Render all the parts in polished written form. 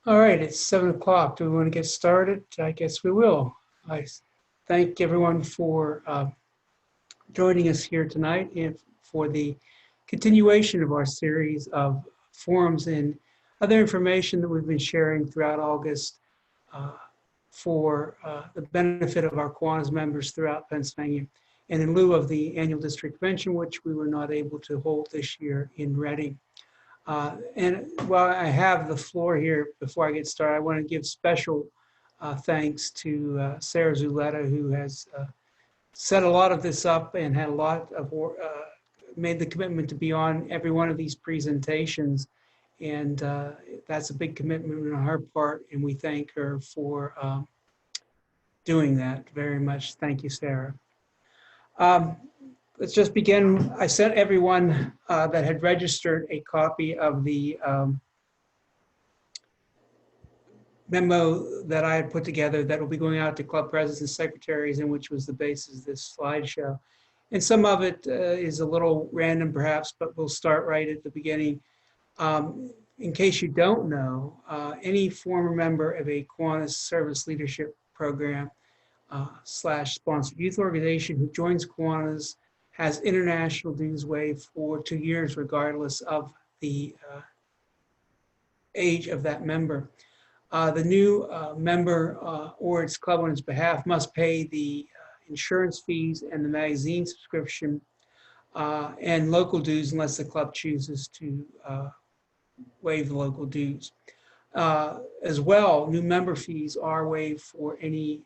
All right, it's 7 o'clock. Do we want to get started? I guess we will. I thank everyone for joining us here tonight and for the continuation of our series of forums and other information that we've been sharing throughout August uh, for the benefit of our Kiwanis members throughout Pennsylvania. And in lieu of the annual district convention, which we were not able to hold this year in Reading. And while I have the floor here, before I get started, I want to give special thanks to Sarah Zuleta, who has set a lot of this up and had a lot of made the commitment to be on every one of these presentations. And that's a big commitment on her part, and we thank her for doing that very much. Thank you, Sarah. Let's just begin. I sent everyone that had registered a copy of the memo that I had put together that will be going out to club presidents and secretaries, and which was the basis of this slideshow. And some of it is a little random perhaps, but we'll start right at the beginning. In case you don't know, any former member of a Kiwanis Service Leadership Program / sponsored youth organization who joins Kiwanis has international dues waived for 2 years, regardless of the age of that member. The new member or its club on its behalf must pay the insurance fees and the magazine subscription and local dues unless the club chooses to waive the local dues. As well, new member fees are waived for any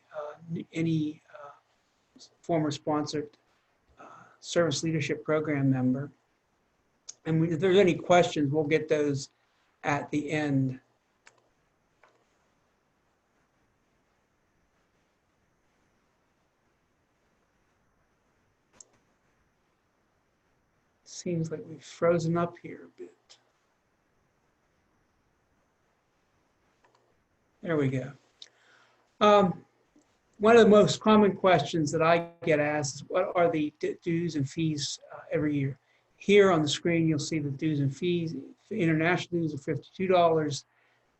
former sponsored Service Leadership Program member. And if there's any questions, we'll get those at the end. Seems like we've frozen up here a bit. There we go. One of the most common questions that I get asked is, what are the dues and fees every year? Here on the screen, you'll see the dues and fees. International dues are $52.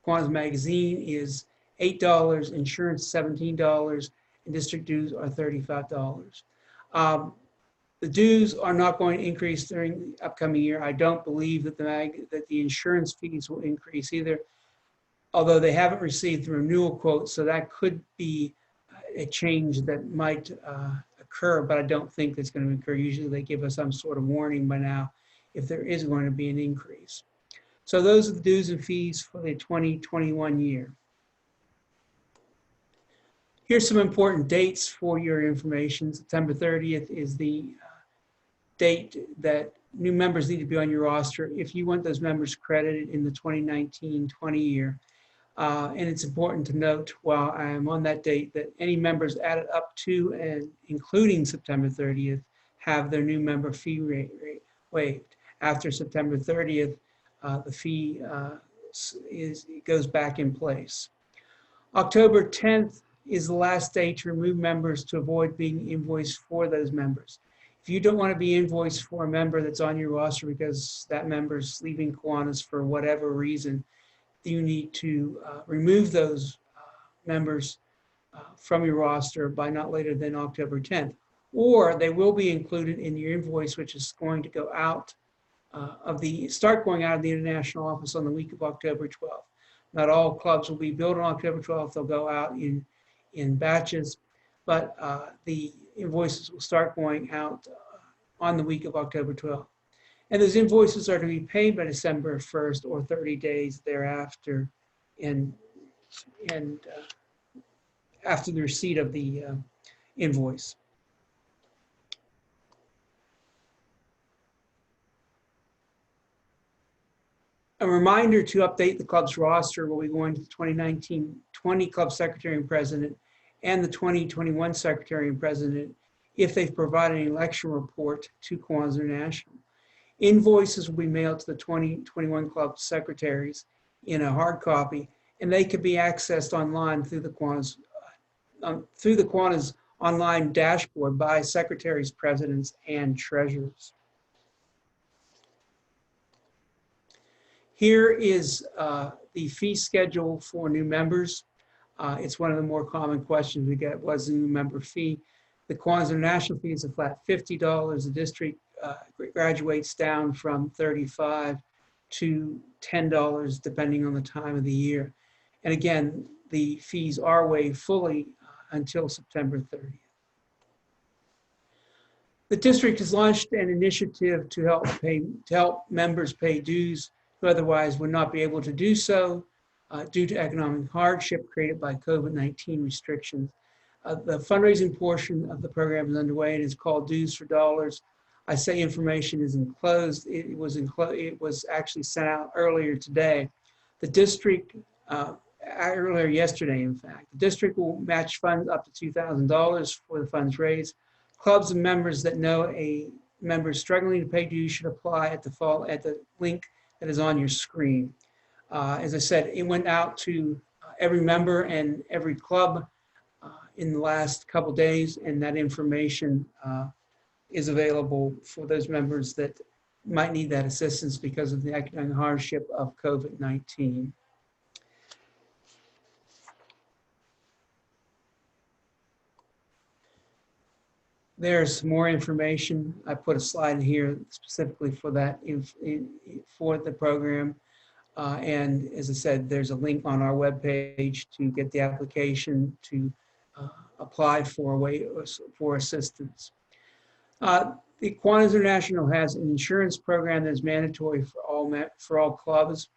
Kiwanis Magazine is $8. Insurance, $17. And district dues are $35. The dues are not going to increase during the upcoming year. I don't believe that the insurance fees will increase either, although they haven't received the renewal quote, so that could be a change that might occur, but I don't think that's going to occur. Usually they give us some sort of warning by now if there is going to be an increase. So those are the dues and fees for the 2021 year. Here's some important dates for your information. September 30th is the date that new members need to be on your roster if you want those members credited in the 2019-20 year. And it's important to note while I am on that date that any members added up to and including September 30th have their new member fee rate waived. After September 30th, the fee goes back in place. October 10th is the last day to remove members to avoid being invoiced for those members. If you don't want to be invoiced for a member that's on your roster because that member's leaving Kiwanis for whatever reason, you need to remove those members from your roster by not later than October 10th. Or they will be included in your invoice, which is going to go out start going out of the international office on the week of October 12th. Not all clubs will be billed on October 12th. They'll go out in batches, but the invoices will start going out on the week of October 12th. And those invoices are to be paid by December 1st or 30 days thereafter, and after the receipt of the invoice. A reminder to update the club's roster will be going to the 2019-20 club secretary and president and the 2021 secretary and president if they've provided an election report to Kiwanis International. Invoices will be mailed to the 2021 club secretaries in a hard copy, and they could be accessed online through the Kiwanis online dashboard by secretaries, presidents, and treasurers. Here is the fee schedule for new members. It's one of the more common questions we get, what's the new member fee? The Kiwanis International fee is a flat $50. The district graduates down from $35 to $10 depending on the time of the year. And again, the fees are waived fully until September 30th. The district has launched an initiative to help members pay dues who otherwise would not be able to do so due to economic hardship created by COVID-19 restrictions. The fundraising portion of the program is underway and is called Dues for Dollars. I say information is enclosed. It was actually sent out earlier today. The district, earlier yesterday, in fact, the district will match funds up to $2,000 for the funds raised. Clubs and members that know a member struggling to pay dues should apply at the link that is on your screen. As I said, it went out to every member and every club in the last couple days, and that information is available for those members that might need that assistance because of the economic hardship of COVID-19. There's more information. I put a slide in here specifically for that, for the program. And as I said, there's a link on our webpage to get the application to apply for assistance. The Kiwanis International has an insurance program that is mandatory for all clubs.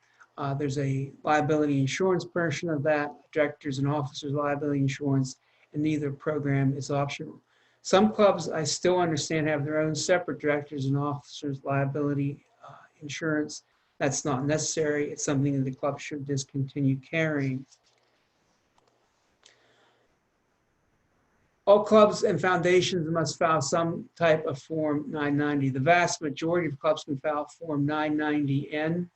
There's a liability insurance portion of that, directors and officers liability insurance, and neither program is optional. Some clubs, I still understand, have their own separate directors and officers liability insurance. That's not necessary. It's something that the club should discontinue carrying. All clubs and foundations must file some type of Form 990. The vast majority of clubs can file Form 990N.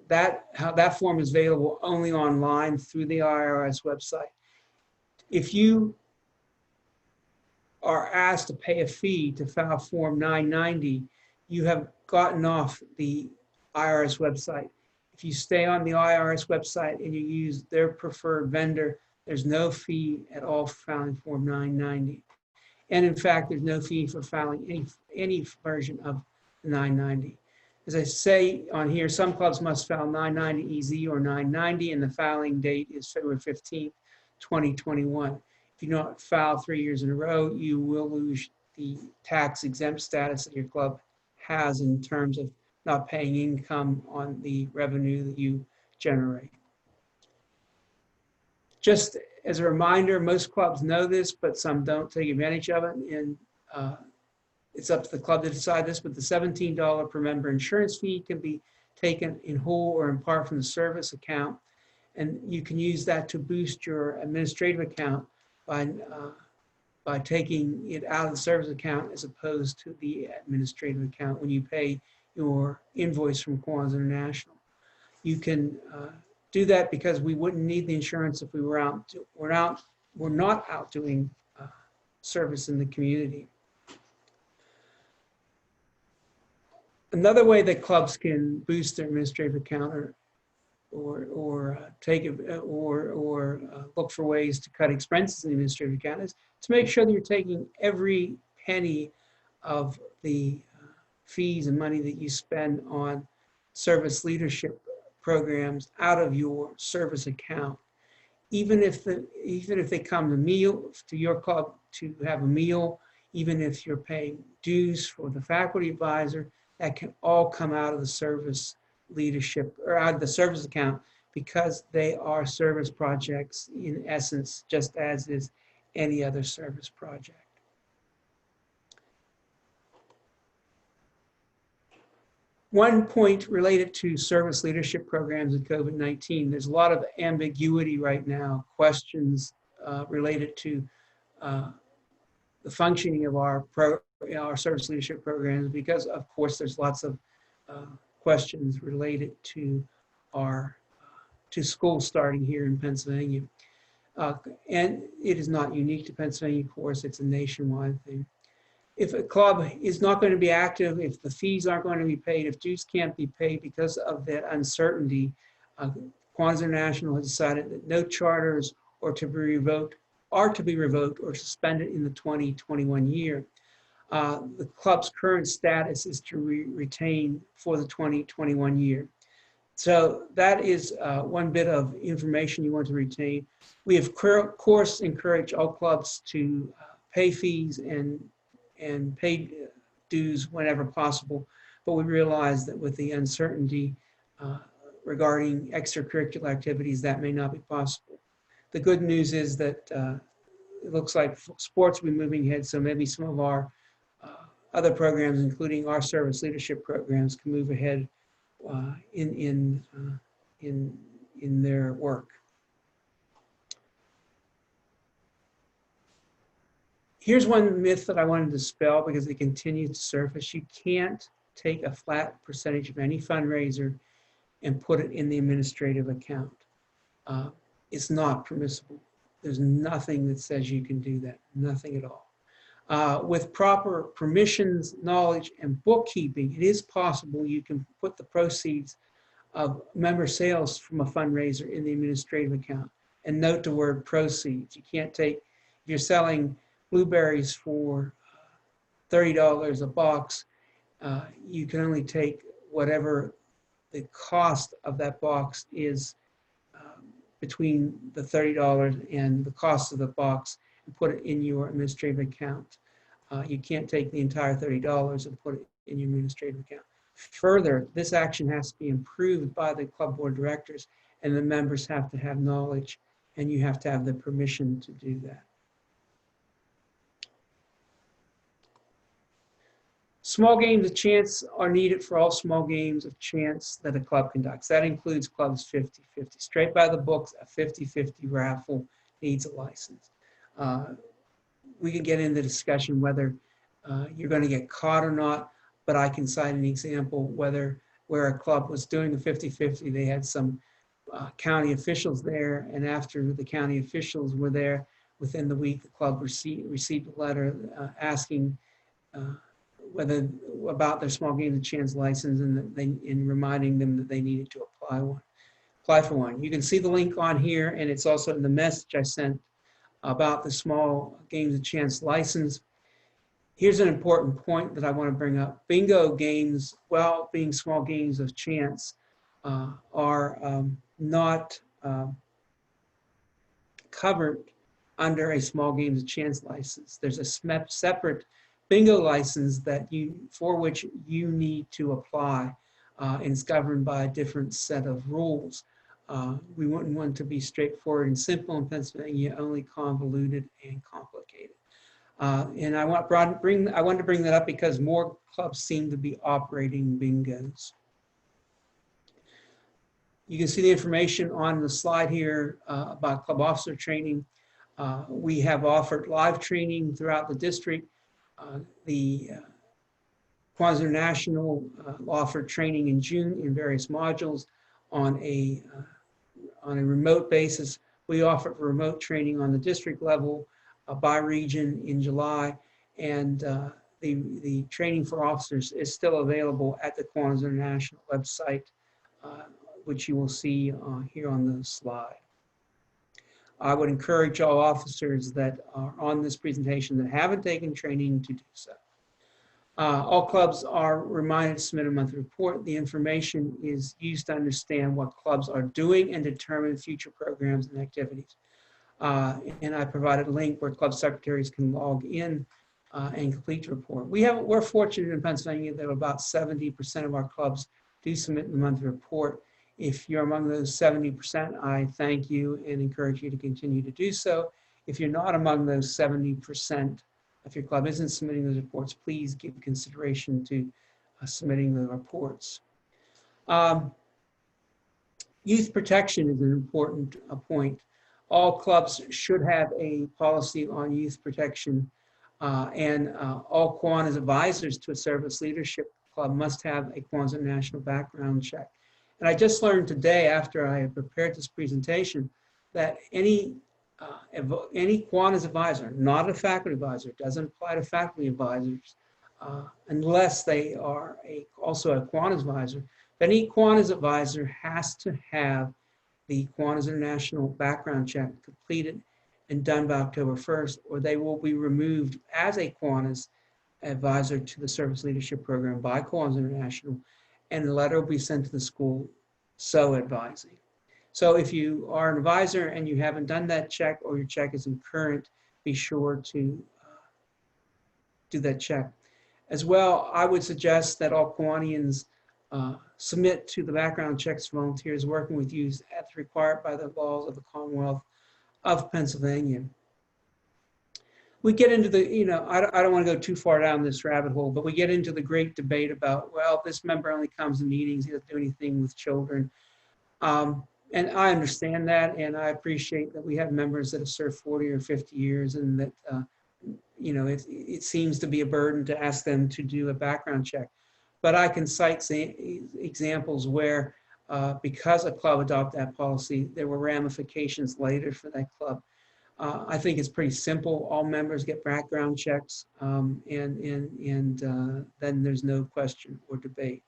That form is available only online through the IRS website. If you are asked to pay a fee to file Form 990, you have gotten off the IRS website. If you stay on the IRS website and you use their preferred vendor, there's no fee at all for filing Form 990. And in fact, there's no fee for filing any version of 990. As I say on here, some clubs must file 990 EZ or 990, and the filing date is February 15th, 2021. If you don't file 3 years in a row, you will lose the tax exempt status that your club has in terms of not paying income on the revenue that you generate. Just as a reminder, most clubs know this, but some don't take advantage of it. And it's up to the club to decide this, but the $17 per member insurance fee can be taken in whole or in part from the service account. And you can use that to boost your administrative account by taking it out of the service account as opposed to the administrative account when you pay your invoice from Kiwanis International. You can do that because we wouldn't need the insurance if we're not out doing service in the community. Another way that clubs can boost their administrative account or look for ways to cut expenses in the administrative account is to make sure that you're taking every penny of the fees and money that you spend on service leadership programs out of your service account. Even if they come to your club to have a meal, even if you're paying dues for the faculty advisor, that can all come out of the service leadership or out of the service account because they are service projects in essence, just as is any other service project. One point related to service leadership programs in COVID-19, there's a lot of ambiguity right now, questions related to the functioning of our service leadership programs because, of course, there's lots of questions related to school starting here in Pennsylvania. And it is not unique to Pennsylvania, of course, it's a nationwide thing. If a club is not going to be active, if the fees aren't going to be paid, if dues can't be paid because of that uncertainty, Kiwanis International has decided that no charters are to be revoked or suspended in the 2021 year. The club's current status is to retain for the 2021 year. So that is one bit of information you want to retain. We of course encourage all clubs to pay fees and pay dues whenever possible, but we realize that with the uncertainty regarding extracurricular activities, that may not be possible. The good news is that it looks like sports will be moving ahead, so maybe some of our other programs, including our service leadership programs, can move ahead in their work. Here's one myth that I wanted to dispel because it continues to surface. You can't take a flat percentage of any fundraiser and put it in the administrative account. It's not permissible. There's nothing that says you can do that, nothing at all. With proper permissions, knowledge, and bookkeeping, it is possible you can put the proceeds of member sales from a fundraiser in the administrative account. And note the word proceeds. You can't take, if you're selling blueberries for $30 a box, you can only take whatever the cost of that box is between the $30 and the cost of the box and put it in your administrative account. You can't take the entire $30 and put it in your administrative account. Further, this action has to be approved by the club board directors, and the members have to have knowledge, and you have to have the permission to do that. Small games of chance are needed for all small games of chance that a club conducts. That includes clubs 50-50. Straight by the books, a 50-50 raffle needs a license. We can get into discussion whether you're going to get caught or not, but I can cite an example where a club was doing a 50-50. They had some county officials there, and after the county officials were there, within the week, the club received a letter asking about their small games of chance license, and reminding them that they needed to apply for one. You can see the link on here, and it's also in the message I sent about the small games of chance license. Here's an important point that I want to bring up. Bingo games, well, being small games of chance, are not covered under a small games of chance license. There's a separate bingo license for which you need to apply, and it's governed by a different set of rules. We wouldn't want to be straightforward and simple in Pennsylvania, only convoluted and complicated. And I want to bring that up because more clubs seem to be operating bingos. You can see the information on the slide here about club officer training. We have offered live training throughout the district. The Kiwanis International offered training in June in various modules on a remote basis. We offered remote training on the district level by region in July, and the training for officers is still available at the Kiwanis International website, which you will see here on the slide. I would encourage all officers that are on this presentation that haven't taken training to do so. All clubs are reminded to submit a monthly report. The information is used to understand what clubs are doing and determine future programs and activities. And I provided a link where club secretaries can log in and complete the report. We're fortunate in Pennsylvania that about 70% of our clubs do submit the monthly report. If you're among those 70%, I thank you and encourage you to continue to do so. If you're not among those 70%, if your club isn't submitting those reports, please give consideration to submitting the reports. Youth protection is an important point. All clubs should have a policy on youth protection, and all Kiwanis advisors to a service leadership club must have a Kiwanis International background check. And I just learned today, after I had prepared this presentation, that any any Kiwanis advisor, not a faculty advisor, doesn't apply to faculty advisors unless they are also a Kiwanis advisor. But any Kiwanis advisor has to have the Kiwanis International background check completed and done by October 1st, or they will be removed as a Kiwanis advisor to the Service Leadership Program by Kiwanis International, and a letter will be sent to the school so advising. So if you are an advisor and you haven't done that check, or your check isn't current, be sure to do that check. As well, I would suggest that all Kiwanians submit to the background checks volunteers working with youth as required by the laws of the Commonwealth of Pennsylvania. We get into the, I don't want to go too far down this rabbit hole, but we get into the great debate about, well, this member only comes to meetings, he doesn't do anything with children. And I understand that, and I appreciate that we have members that have served 40 or 50 years, and that, it seems to be a burden to ask them to do a background check. But I can cite examples where, because a club adopted that policy, there were ramifications later for that club. I think it's pretty simple. All members get background checks, and then there's no question or debate.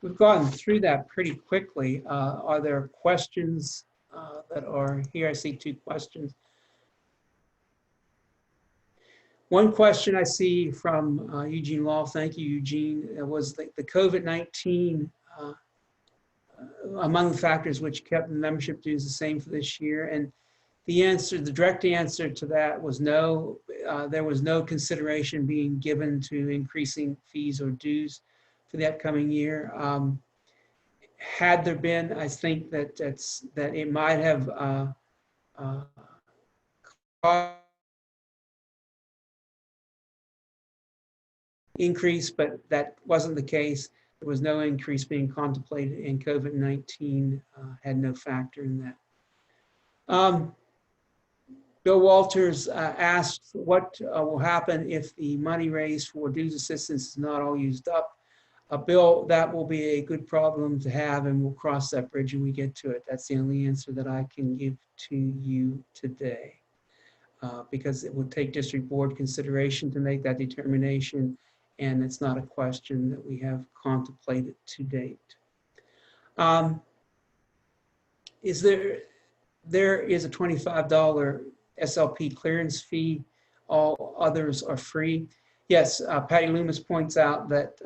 We've gone through that pretty quickly. Are there questions that are here? I see 2 questions. One question I see from Eugene Law, thank you, Eugene, was the COVID-19 among the factors which kept the membership dues the same for this year. And the direct answer to that was no. There was no consideration being given to increasing fees or dues for the upcoming year. Had there been, I think that it might have increase, but that wasn't the case. There was no increase being contemplated, and COVID-19 had no factor in that. Bill Walters asked what will happen if the money raised for dues assistance is not all used up. Bill, that will be a good problem to have, and we'll cross that bridge when we get to it. That's the only answer that I can give to you today, because it would take district board consideration to make that determination, and it's not a question that we have contemplated to date. There is a $25 SLP clearance fee. All others are free. Yes, Patty Loomis points out that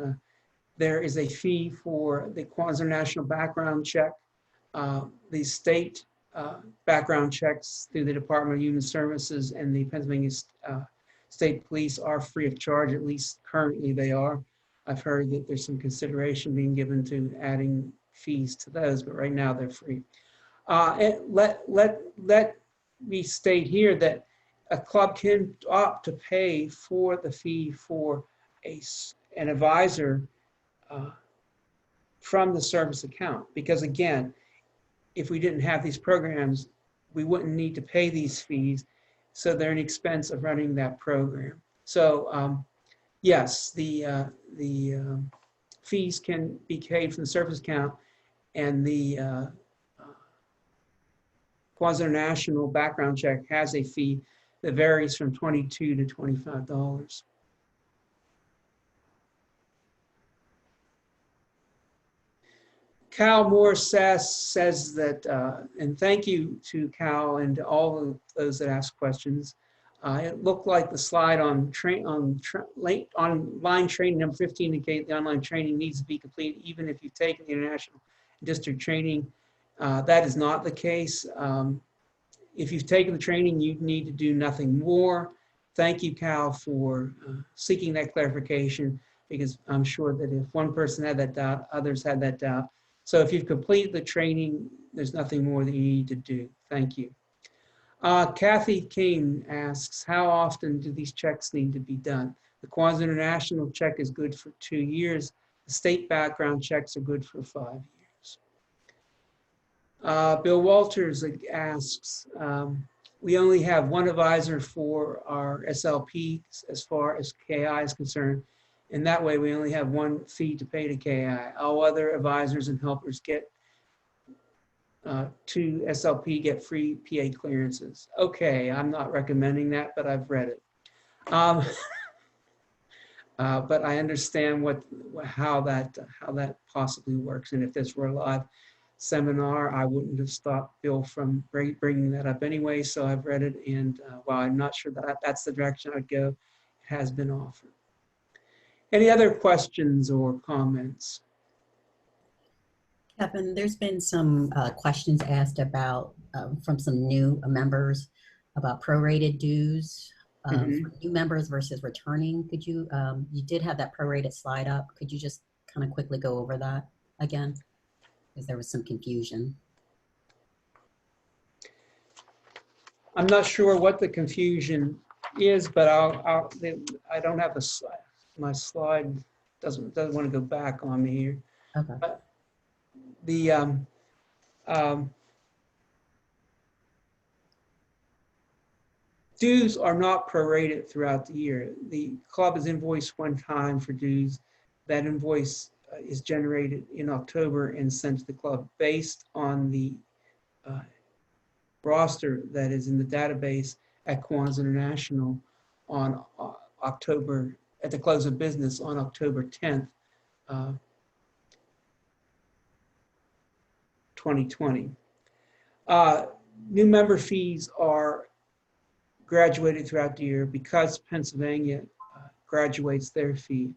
there is a fee for the Kiwanis International background check. The state background checks through the Department of Human Services and the Pennsylvania State Police are free of charge, at least currently they are. I've heard that there's some consideration being given to adding fees to those, but right now they're free. And let me state here that a club can opt to pay for the fee for an advisor from the service account, because again, if we didn't have these programs, we wouldn't need to pay these fees, so they're an expense of running that program. So yes, the fees can be paid from the service account, and the Kiwanis International background check has a fee that varies from $22 to $25. Cal Moore says that, and thank you to Cal and to all of those that asked questions. It looked like the slide on online training number 15 indicated the online training needs to be completed even if you've taken the international district training. That is not the case. If you've taken the training, you need to do nothing more. Thank you, Cal, for seeking that clarification, because I'm sure that if one person had that doubt, others had that doubt. So if you've completed the training, there's nothing more that you need to do. Thank you. Kathy King asks, how often do these checks need to be done? The Kiwanis International check is good for 2 years. The state background checks are good for 5 years. Bill Walters asks, we only have one advisor for our SLP as far as KI is concerned, And that way we only have one fee to pay to KI. All other advisors and helpers get to SLP get free PA clearances. Okay, I'm not recommending that, but I've read it. But I understand how that possibly works. And if this were a live seminar, I wouldn't have stopped Bill from bringing that up anyway. So I've read it, and while I'm not sure that that's the direction I'd go, it has been offered. Any other questions or comments? Kevin, there's been some questions asked about from some new members about prorated dues for new members versus returning. Could you, you did have that prorated slide up. Could you just kind of quickly go over that again? Because there was some confusion. I'm not sure what the confusion is, but I don't have a slide. My slide doesn't want to go back on me here. Okay. But the dues are not prorated throughout the year. The club is invoiced one time for dues. That invoice is generated in October and sent to the club based on the roster that is in the database at Kiwanis International on October, at the close of business on October 10th, 2020. New member fees are graduated throughout the year because Pennsylvania graduates their fee.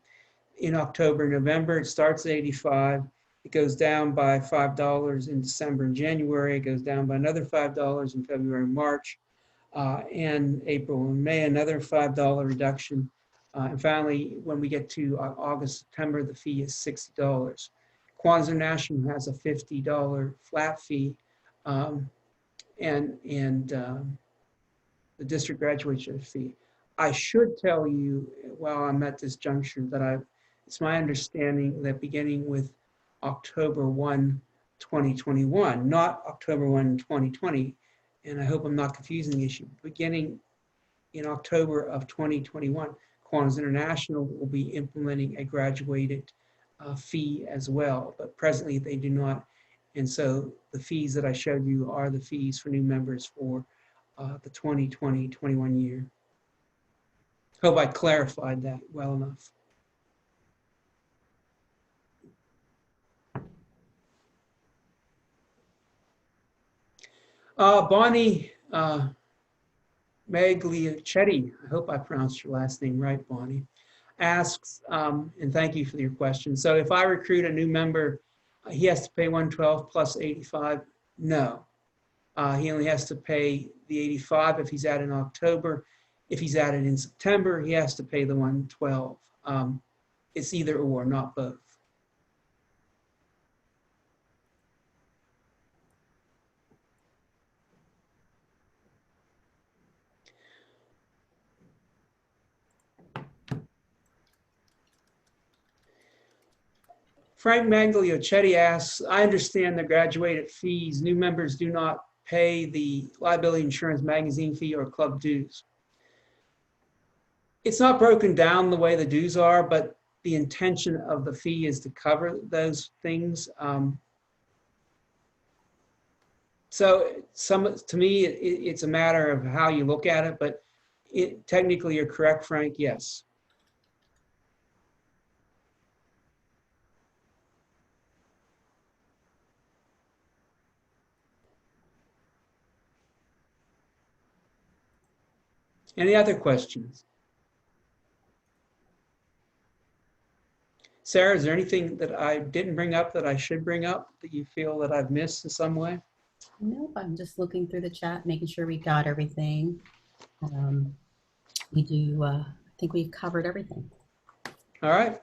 In October, November, it starts at $85. It goes down by $5 in December and January. It goes down by another $5 in February and March, and April and May, another $5 reduction. And finally, when we get to August, September, the fee is $60. Kiwanis International has a $50 flat fee, and the district graduation fee. I should tell you, while I'm at this juncture, that it's my understanding that beginning with October 1, 2021, not October 1, 2020, and I hope I'm not confusing the issue, beginning in October of 2021, Kiwanis International will be implementing a graduated fee as well, but presently they do not. And so the fees that I showed you are the fees for new members for the 2020-21 year. Hope I clarified that well enough. Bonnie Magliacetti, I hope I pronounced your last name right, Bonnie, asks, and thank you for your question. So if I recruit a new member, he has to pay $112 plus $85? No. He only has to pay the $85 if he's added in October. If he's added in September, he has to pay the $112. It's either or, not both. Frank Magliochetti asks, I understand the graduated fees. New members do not pay the liability insurance magazine fee or club dues. It's not broken down the way the dues are, but the intention of the fee is to cover those things. So to me, it's a matter of how you look at it, but technically you're correct, Frank, yes. Any other questions? Sarah, is there anything that I didn't bring up that I should bring up that you feel that I've missed in some way? Nope, I'm just looking through the chat, making sure we got everything. We do, I think we've covered everything. All right.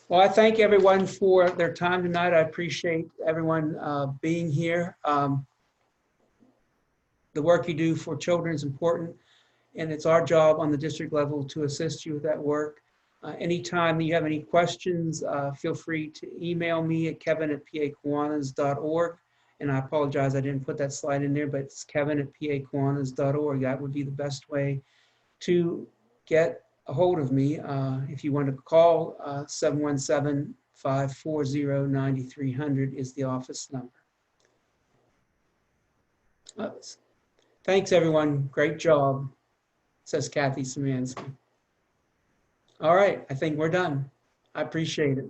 Well, I thank everyone for their time tonight. I appreciate everyone being here. The work you do for children is important, and it's our job on the district level to assist you with that work. Anytime you have any questions, feel free to email me at kevin@pakiwanis.org. And I apologize, I didn't put that slide in there, but it's kevin@pakiwanis.org. That would be the best way to get a hold of me. If you want to call, 717-540-9300 is the office number. Thanks, everyone. Great job, says Kathy Szymanski. All right, I think we're done. I appreciate it.